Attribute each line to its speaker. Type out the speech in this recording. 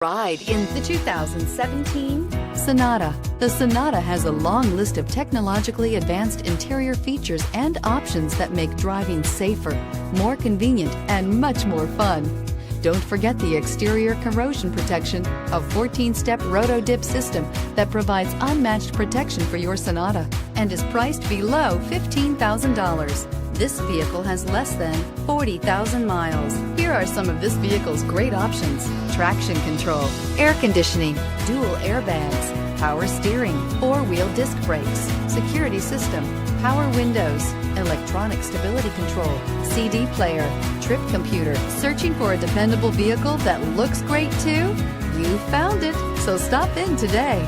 Speaker 1: Ride in the 2017
Speaker 2: Sonata. The Sonata has a long list of technologically advanced interior features and options that make driving safer, more convenient, and much more fun. Don't forget the exterior corrosion protection, a 14-step roto-dip system that provides unmatched protection for your Sonata and is priced below $15,000. This vehicle has less than 40,000 miles. Here are some of this vehicle's great options: traction control, air conditioning, dual airbags, power steering, four-wheel disc brakes, security system, power windows, electronic stability control, CD player, trip computer. Searching for a dependable vehicle that looks great too? You found it, so stop in today.